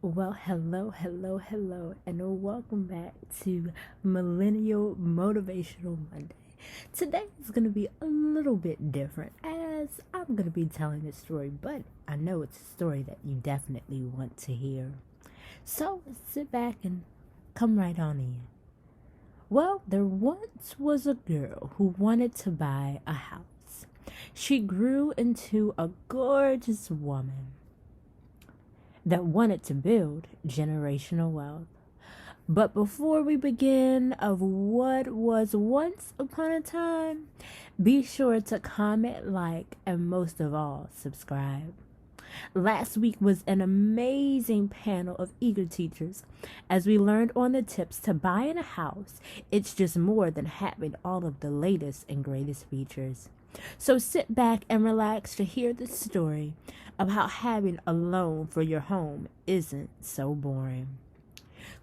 Well, hello, and welcome back to Millennial Motivational Monday. Today is going to be a little bit different as I'm going to be telling a story, but I know it's a story that you definitely want to hear. So sit back and come right on in. Well, there once was a girl who wanted to buy a house. She grew into a gorgeous woman that wanted to build generational wealth. But before we begin of what was once upon a time, be sure to comment, like, and most of all, subscribe. Last week was an amazing panel of eager teachers as we learned on the tips to buying a house. It's just more than having all of the latest and greatest features. So sit back and relax to hear the story of how having a loan for your home isn't so boring.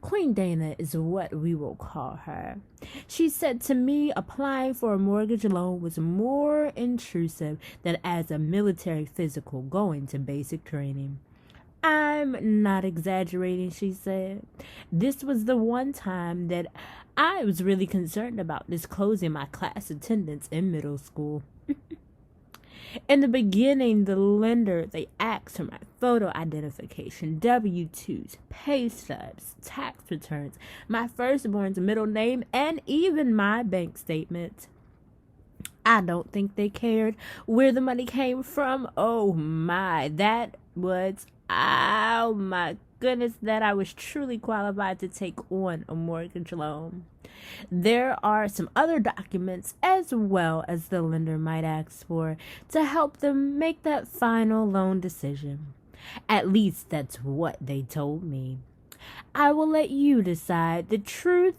Queen Dana is what we will call her. She said to me applying for a mortgage loan was more intrusive than as a military physical going to basic training. I'm not exaggerating, she said. This was the one time that I was really concerned about disclosing my class attendance in middle school. In the beginning, the lender, they asked for my photo identification, W-2s, pay stubs, tax returns, my firstborn's middle name, and even my bank statement. I don't think they cared where the money came from. Oh my goodness, that I was truly qualified to take on a mortgage loan. There are some other documents as well as the lender might ask for to help them make that final loan decision. At least that's what they told me. I will let you decide. The truth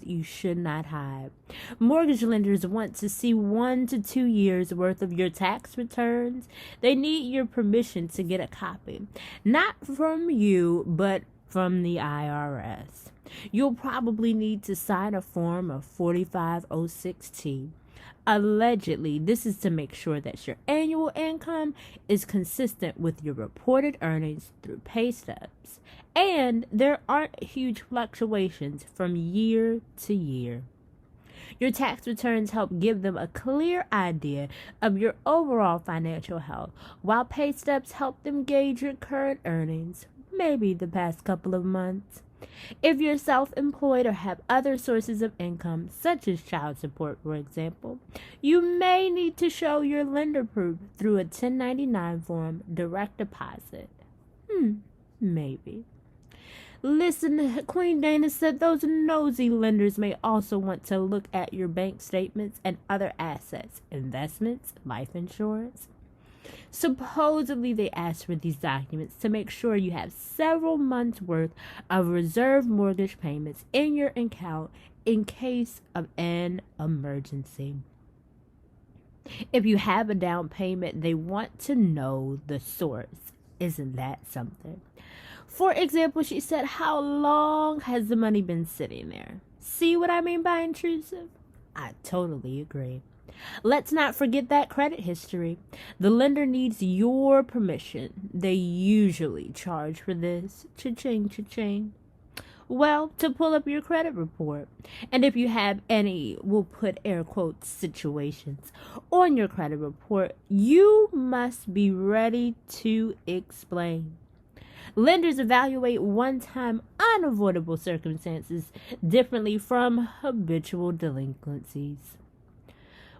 you should not hide. Mortgage lenders want to see 1 to 2 years worth of your tax returns. They need your permission to get a copy. Not from you, but from the IRS. You'll probably need to sign a form of 4506T. Allegedly, this is to make sure that your annual income is consistent with your reported earnings through pay stubs, and there aren't huge fluctuations from year to year. Your tax returns help give them a clear idea of your overall financial health, while pay stubs help them gauge your current earnings, maybe the past couple of months. If you're self-employed or have other sources of income, such as child support, for example, you may need to show your lender proof through a 1099 form, direct deposit. Maybe. Listen, Queen Dana said those nosy lenders may also want to look at your bank statements and other assets, investments, life insurance. Supposedly, they asked for these documents to make sure you have several months' worth of reserve mortgage payments in your account in case of an emergency. If you have a down payment, they want to know the source. Isn't that something? For example, she said, how long has the money been sitting there? See what I mean by intrusive? I totally agree. Let's not forget that credit history. The lender needs your permission. They usually charge for this. Cha-ching, cha-ching. Well, to pull up your credit report. And if you have any, we'll put air quotes, situations on your credit report, you must be ready to explain. Lenders evaluate one-time unavoidable circumstances differently from habitual delinquencies.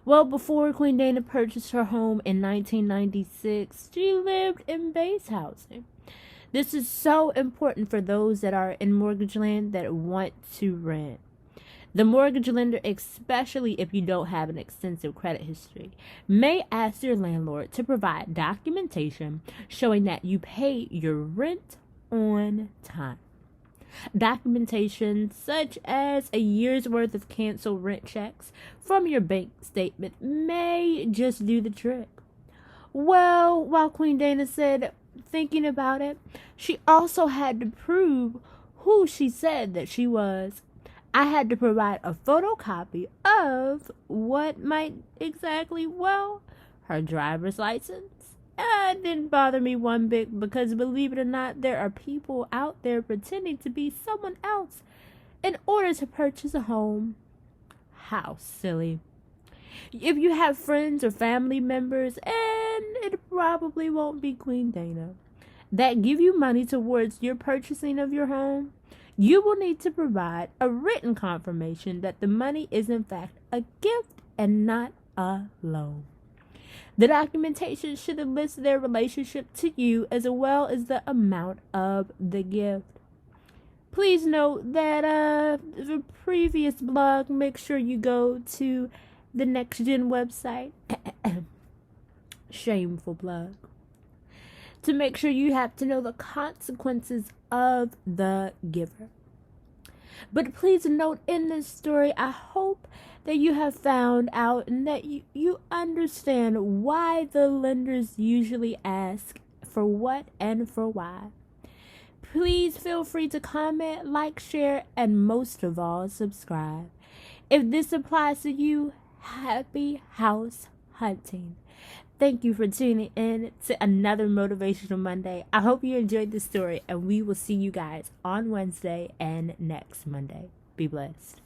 Well, before Queen Dana purchased her home in 1996, she lived in base housing. This is so important for those that are in mortgage land that want to rent. The mortgage lender, especially if you don't have an extensive credit history, may ask your landlord to provide documentation showing that you pay your rent on time. Documentation such as a year's worth of canceled rent checks from your bank statement may just do the trick. Well, while Queen Dana said, thinking about it, she also had to prove who she said that she was. I had to provide a photocopy of what might exactly, well, her driver's license, It didn't bother me one bit, because believe it or not, there are people out there pretending to be someone else in order to purchase a home. How silly. If you have friends or family members, and it probably won't be Queen Dana, that give you money towards your purchasing of your home, you will need to provide a written confirmation that the money is in fact a gift and not a loan. The documentation should list their relationship to you as well as the amount of the gift. Please note that the previous blog, make sure you go to the NexGen website. Shameful plug. To make sure you have to know the consequences of the giver. But please note, in this story, I hope that you have found out and that you understand why the lenders usually ask for what and for why. Please feel free to comment, like, share, and most of all, subscribe. If this applies to you, happy house hunting. Thank you for tuning in to another Motivational Monday. I hope you enjoyed the story, and we will see you guys on Wednesday and next Monday. Be blessed.